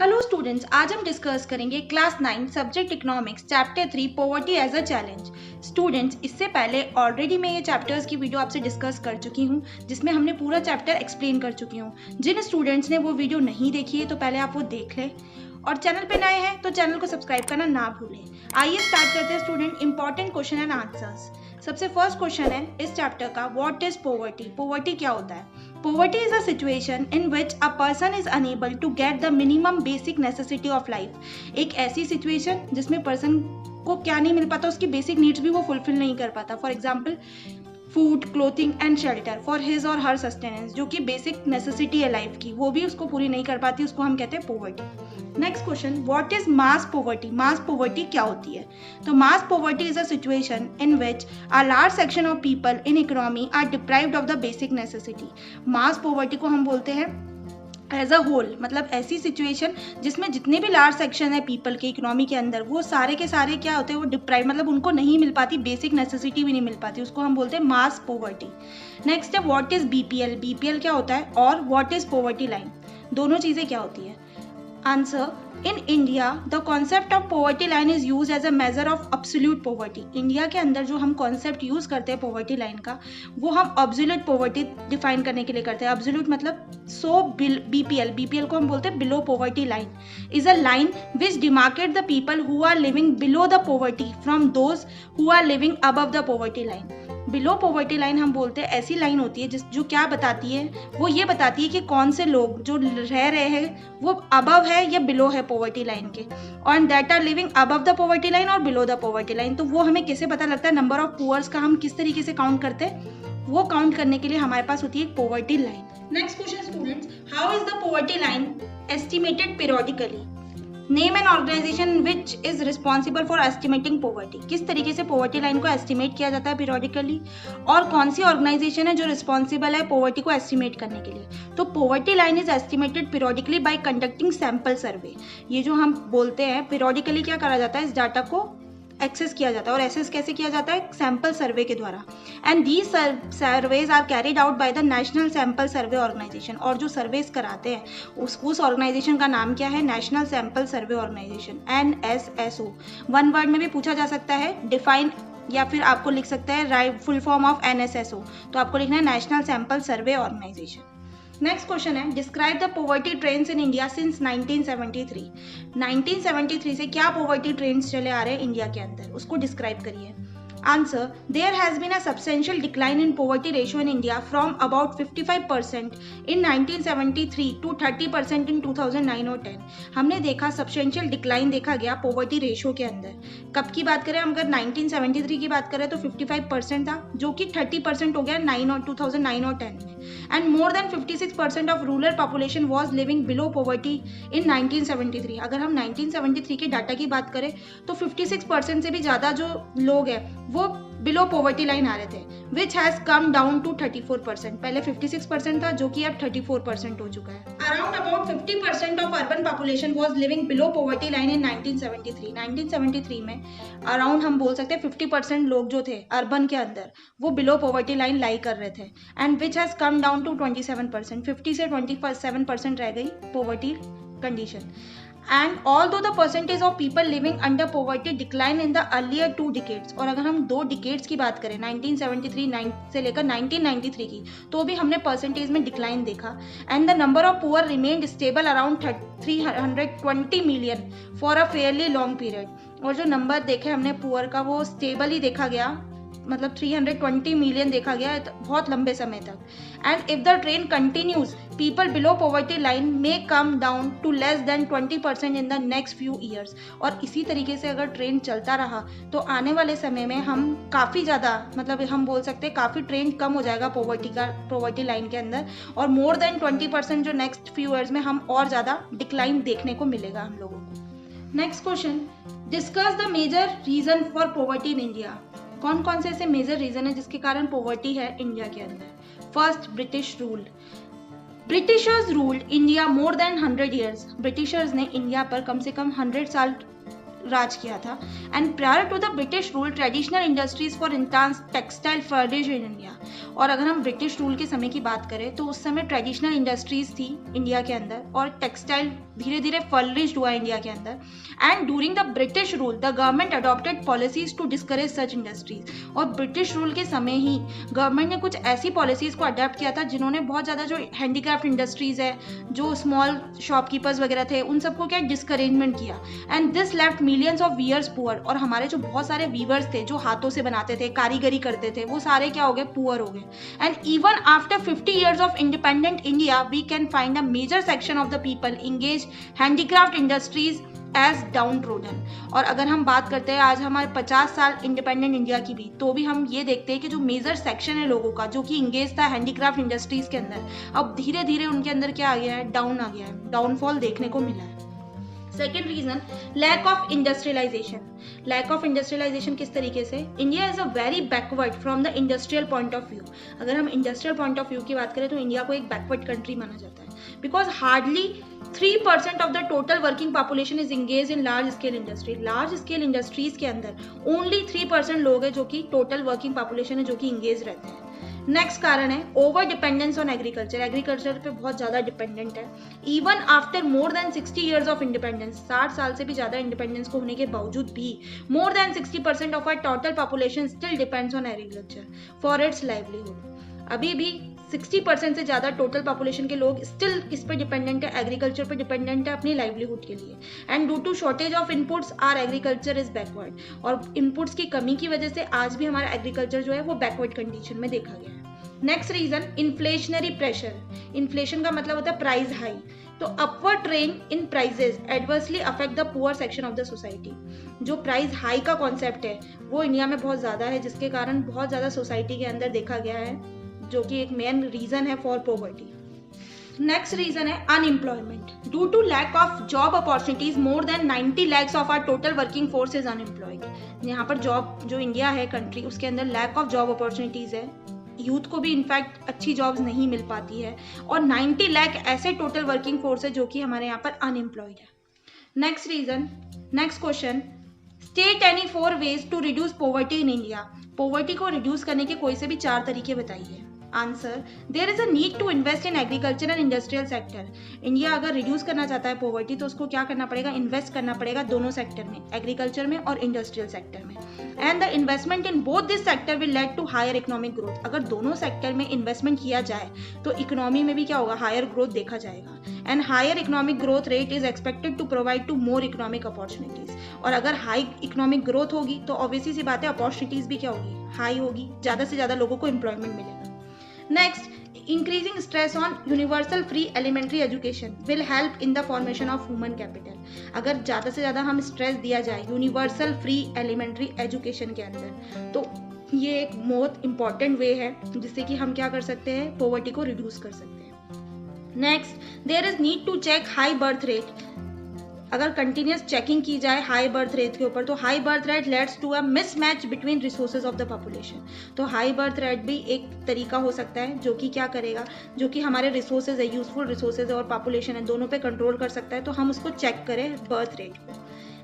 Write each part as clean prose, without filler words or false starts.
Hello students, आज हम discuss करेंगे class 9 subject economics chapter 3 poverty as a challenge. Students, इससे पहले ऑलरेडी मैं ये चैप्टर्स की वीडियो आपसे डिस्कस कर चुकी हूँ, जिसमें हमने पूरा चैप्टर एक्सप्लेन कर चुकी हूँ। जिन स्टूडेंट्स ने वो वीडियो नहीं देखी है तो पहले आप वो देख लें, और चैनल पे नए हैं तो चैनल को सब्सक्राइब करना ना भूलें। आइए स्टार्ट करते हैं student, important question and answers. सबसे फर्स्ट क्वेश्चन है इस चैप्टर का, व्हाट इज पॉवर्टी? पॉवर्टी क्या होता है? Poverty is a situation in which a person is unable to get the minimum basic necessity of life। एक ऐसी सिचुएशन जिसमें पर्सन को क्या नहीं मिल पाता, उसकी बेसिक नीड्स भी वो फुलफिल नहीं कर पाता। For example food, clothing and shelter for his और हर सस्टेनेंस, जो कि बेसिक नेसेसिटी है लाइफ की, वो भी उसको पूरी नहीं कर पाती, उसको हम कहते हैं poverty. Next question, what is mass poverty? Mass poverty क्या होती है? तो mass poverty is a situation in which a large section of people in economy are deprived of the basic necessity. Mass poverty को हम बोलते हैं as a whole, मतलब ऐसी सिचुएशन जिसमें जितने भी लार्ज सेक्शन है पीपल के इकोनॉमी के अंदर, वो सारे के सारे क्या होते हैं, वो डिप्राइव, मतलब उनको नहीं मिल पाती, बेसिक नेसेसिटी भी नहीं मिल पाती, उसको हम बोलते हैं मास पॉवर्टी। नेक्स्ट है व्हाट इज बीपीएल? बीपीएल क्या होता है? और व्हाट इज पॉवर्टी लाइन? दोनों चीजें क्या होती है? Answer, in India the concept of poverty line is use as a measure of absolute poverty. India के अंदर जो हम कॉन्सेप्ट यूज करते हैं पॉवर्टी लाइन का, वो हम एब्सोल्यूट पॉवर्टी डिफाइन करने के लिए करते हैं। एब्सोल्यूट मतलब बीपीएल को हम बोलते हैं below poverty line, is a line which demarcate the people who are living below the poverty from those who are living above the poverty line. Below poverty line हम बोलते हैं ऐसी लाइन होती है जो क्या बताती है, वो ये बताती है कि कौन से लोग जो रह रहे हैं वो अबव है या बिलो है पॉवर्टी लाइन के, और that are living above the poverty line और बिलो द पॉवर्टी लाइन। तो वो हमें कैसे पता लगता है? नंबर ऑफ पुअर्स का हम किस तरीके से काउंट करते हैं, वो काउंट करने के लिए हमारे पास होती है एक poverty line. Next question students, how is the poverty line estimated periodically? Name an organisation which is responsible for estimating poverty. किस तरीके से पॉवर्टी लाइन को एस्टिमेट किया जाता है पीरियडिकली, और कौन सी ऑर्गेनाइजेशन है जो रिस्पॉन्सिबल है पॉवर्टी को एस्टिमेट करने के लिए? तो poverty line is estimated periodically bye conducting sample survey. ये जो हम बोलते हैं पीरियडिकली क्या करा जाता है, इस डाटा को एक्सेस किया जाता है, और एक्सेस कैसे किया जाता है? सैंपल सर्वे के द्वारा। And these surveys are carried out by the national sample survey organisation. और जो सर्वेज कराते हैं उस ऑर्गेनाइजेशन का नाम क्या है? National sample survey organisation, NSSO। One word में भी पूछा जा सकता है, डिफाइन, या फिर आपको लिख सकता है write full form of NSSO, तो आपको लिखना है national sample survey organisation. Next question है, describe the poverty trends in India since 1973। 1973 से क्या पॉवर्टी ट्रेंड्स चले आ रहे हैं इंडिया के अंदर, उसको डिस्क्राइब करिए। Answer, there has been a substantial decline in poverty ratio in India from about 55% in 1973 to 30% in 2009 और 10। हमने देखा सब्सटेंशियल डिक्लाइन देखा गया पॉवर्टी रेशियो के अंदर। कब की बात करें, अगर 1973 की बात करें तो 55% था, जो कि 30% हो गया 2009 और 10 में। And more than 56% of rural population was living below poverty in 1973। अगर हम 1973 के डाटा की बात करें तो 56% से भी ज़्यादा जो लोग हैं वो बिलो पॉवर्टी लाइन आ रहे थे, which has come down to 34%। पहले 56% था, जो कि अब 34% हो चुका है। Around about 50% of urban population was living below poverty line in 1973। 1973 में अराउंड हम बोल सकते हैं 50% लोग जो थे अर्बन के अंदर, वो बिलो पॉवर्टी लाइन लाई कर रहे थे, and which has come down to 27%। 50 से 27% रह गई poverty condition. And although the percentage of people living under poverty declined in the earlier 2 decades, और अगर हम 2 decades की बात करें 1973 से लेकर 1993 की, तो भी हमने परसेंटेज में डिक्लाइन देखा। And the number of poor remained stable around 320 million for a fairly long period. और जो नंबर देखे हमने पुअर का, वो स्टेबल ही देखा गया, मतलब 320 मिलियन देखा गया बहुत लंबे समय तक। And if the trend continues, people below poverty line में come down to less than 20% in the next few years. और इसी तरीके से अगर ट्रेंड चलता रहा तो आने वाले समय में हम काफ़ी ज़्यादा, मतलब हम बोल सकते हैं काफ़ी ट्रेंड कम हो जाएगा पॉवर्टी लाइन के अंदर, और मोर देन 20% जो नेक्स्ट फ्यू ईयर्स में हम और ज़्यादा डिक्लाइन देखने को मिलेगा हम लोगों को। Next question, discuss the major reason for poverty in India. कौन कौन से ऐसे मेजर रीजन है जिसके कारण पॉवर्टी है इंडिया के अंदर? First, British rule. Britishers ruled India more than 100 years. Britishers ने इंडिया पर कम से कम 100 साल राज किया था। And prior to the British rule traditional industries for intense textile flourish in India. और अगर हम ब्रिटिश रूल के समय की बात करें तो उस समय ट्रेडिशनल इंडस्ट्रीज थी इंडिया के अंदर और टेक्सटाइल धीरे धीरे फ्लरिश्ड हुआ इंडिया के अंदर। And during the British rule the government adopted policies to discourage such industries. और ब्रिटिश रूल के समय ही गवर्नमेंट ने कुछ ऐसी पॉलिसीज को अडॉप्ट किया था जिन्होंने बहुत ज़्यादा जो हैंडीक्राफ्ट इंडस्ट्रीज है, जो स्मॉल शॉपकीपर्स वगैरह थे, उन सबको क्या डिस्करेजमेंट किया। And this left millions of वीयर्स poor. और हमारे जो बहुत सारे वीवर्स थे जो हाथों से बनाते थे, कारीगरी करते थे, वो सारे क्या हो गए, पुअर हो गए। And even after 50 years of independent India, we can find a major section of the people engaged handicraft industries as downtrodden। और अगर हम बात करते हैं आज हमारे 50 साल इंडिपेंडेंट इंडिया की भी, तो भी हम ये देखते हैं कि जो मेजर सेक्शन है लोगों का जो कि इंगेज था हैंडीक्राफ्ट इंडस्ट्रीज के अंदर, अब धीरे धीरे उनके अंदर क्या आ गया है, डाउन आ गया है, डाउनफॉल देखने को मिला है। Second reason, lack of industrialisation. Lack of industrialisation किस तरीके से, India is a very backward from the industrial point of view. अगर हम इंडस्ट्रियल पॉइंट ऑफ व्यू की बात करें तो इंडिया को एक बैकवर्ड कंट्री माना जाता है, because hardly 3% of the total working population is engage in large scale industry. Large scale industries के अंदर ओनली 3% लोग हैं जो कि टोटल वर्किंग पॉपुलेशन है जो कि इंगेज रहते हैं। नेक्स्ट कारण है over dependence on agriculture. Agriculture पे बहुत ज़्यादा डिपेंडेंट है। Even after more than 60 years of independence, 60 साल से भी ज़्यादा इंडिपेंडेंस को होने के बावजूद भी more than 60% of our total population still depends on agriculture for its livelihood. अभी भी 60% से ज़्यादा टोटल पॉपुलेशन के लोग स्टिल किस पे डिपेंडेंट है, एग्रीकल्चर पे डिपेंडेंट है अपनी लाइवलीहुड के लिए। And due to shortage of inputs are agriculture is backward. और इनपुट्स की कमी की वजह से आज भी हमारा एग्रीकल्चर जो है वो बैकवर्ड कंडीशन में देखा गया है। Next reason, inflationary pressure. Inflation का मतलब होता है प्राइस हाई। तो upward trend in prices adversely affect the poor section of the society. जो प्राइस हाई का कॉन्सेप्ट है वो इंडिया में बहुत ज़्यादा है, जिसके कारण बहुत ज़्यादा सोसाइटी के अंदर देखा गया है, जो कि एक मेन रीजन है फॉर पॉवर्टी। नेक्स्ट रीजन है unemployment. Due to lack of job opportunities more than 90 lakhs of our total working force is unemployed. यहाँ पर जॉब, जो इंडिया है कंट्री, उसके अंदर लैक ऑफ जॉब अपॉर्चुनिटीज है, यूथ को भी इनफैक्ट अच्छी जॉब्स नहीं मिल पाती है, और 90 लाख ऐसे टोटल वर्किंग फोर्स है जो कि हमारे यहाँ पर अनएम्प्लॉयड है। Next reason, next question, state any 4 ways to reduce poverty in India. Poverty को रिड्यूस करने के कोई से भी 4 तरीके बताइए। Answer, there is a need to invest in agriculture and industrial sector. India अगर रिड्यूस करना चाहता है पॉवर्टी तो उसको क्या करना पड़ेगा, इन्वेस्ट करना पड़ेगा दोनों सेक्टर में, एग्रीकल्चर में और इंडस्ट्रियल सेक्टर में। And the investment in both this sector will lead to higher economic growth. अगर दोनों सेक्टर में इन्वेस्टमेंट किया जाए तो इकोनॉमी में भी क्या होगा, हायर ग्रोथ देखा जाएगा। And higher economic growth rate is expected to provide to more economic opportunities. और अगर हाई इकोनॉमिक ग्रोथ होगी तो ऑब्वियसली सी बात है अपॉर्चुनिटीज भी क्या होगी, हाई होगी, ज़्यादा से ज़्यादा लोगों को एम्प्लॉयमेंट मिलेगा। Next, increasing stress on universal free elementary education will help in the formation of human capital। अगर ज़्यादा से ज़्यादा हम स्ट्रेस दिया जाए यूनिवर्सल फ्री एलिमेंट्री एजुकेशन के अंदर, तो ये एक बहुत इंपॉर्टेंट वे है जिससे कि हम क्या कर सकते हैं, पॉवर्टी को रिड्यूस कर सकते हैं। Next, there is need to check high birth rate. अगर कंटिन्यूस चेकिंग की जाए हाई बर्थ रेट के ऊपर, तो high birth rate leads to a mismatch between resources of the population. तो हाई बर्थ रेट भी एक तरीका हो सकता है जो कि क्या करेगा, जो कि हमारे रिसोर्सेज है, यूजफुल रिसोर्सेज है और पॉपुलेशन है, दोनों पे कंट्रोल कर सकता है। तो हम उसको चेक करें बर्थ रेट पे।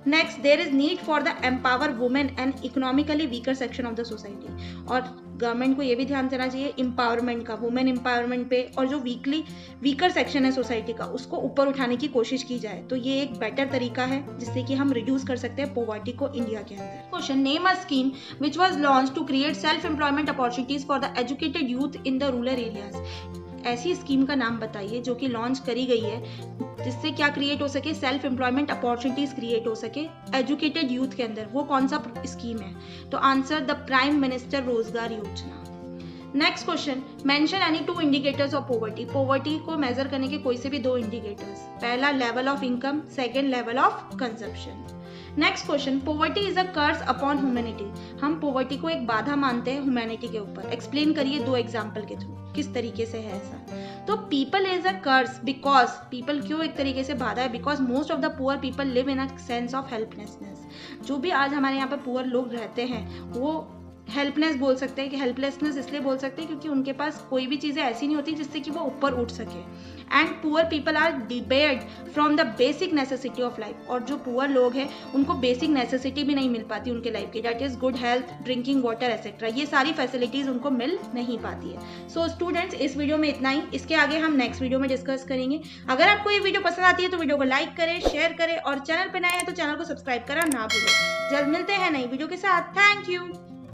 Next, there is need for the empower women and economically weaker section of the society. और गवर्नमेंट को ये भी ध्यान देना चाहिए एम्पावरमेंट का, वुमेन एम्पावरमेंट पे, और जो वीकर सेक्शन है सोसाइटी का उसको ऊपर उठाने की कोशिश की जाए। तो ये एक बेटर तरीका है जिससे कि हम रिड्यूस कर सकते हैं पॉवर्टी को इंडिया के अंदर। Question, name a scheme which was launch to create self employment opportunities for the educated youth in the rural areas. ऐसी स्कीम का नाम बताइए जो कि लॉन्च करी गई है जिससे क्या क्रिएट हो सके, सेल्फ एम्प्लॉयमेंट अपॉर्चुनिटीज क्रिएट हो सके एजुकेटेड यूथ के अंदर। वो कौन सा स्कीम है, तो answer the prime minister Rozgar Yojana. Next question, mention any 2 indicators of poverty. Poverty को मेजर करने के कोई से भी 2 इंडिकेटर्स, पहला level of income, second level of consumption. Next question, poverty is a curse upon humanity. हम पॉवर्टी को एक बाधा मानते हैं ह्यूमैनिटी के ऊपर। एक्सप्लेन करिए 2 एग्जाम्पल के थ्रू किस तरीके से है ऐसा। तो people is a curse because, people क्यों एक तरीके से बाधा है, because most of the poor people live in a sense of helplessness. जो भी आज हमारे यहाँ पे पुअर लोग रहते हैं वो हेल्पनेस बोल सकते हैं कि हेल्पलेसनेस इसलिए बोल सकते हैं क्योंकि उनके पास कोई भी चीज़ें ऐसी नहीं होती जिससे कि वो ऊपर उठ सके। And poor people are debarred from the basic necessity of life, और जो पुअर लोग हैं उनको बेसिक नेसेसिटी भी नहीं मिल पाती उनके लाइफ की, that is good health, drinking water etcetera. ये सारी फैसिलिटीज़ उनको मिल नहीं पाती है। सो स्टूडेंट्स, इस वीडियो में इतना ही, इसके आगे हम नेक्स्ट वीडियो में डिस्कस करेंगे। अगर आपको ये वीडियो पसंद आती है तो वीडियो को लाइक करें, शेयर करें, और चैनल पर नए हैं तो चैनल को सब्सक्राइब करना ना भूलें। जल्द मिलते हैं नई वीडियो के साथ। Thank you.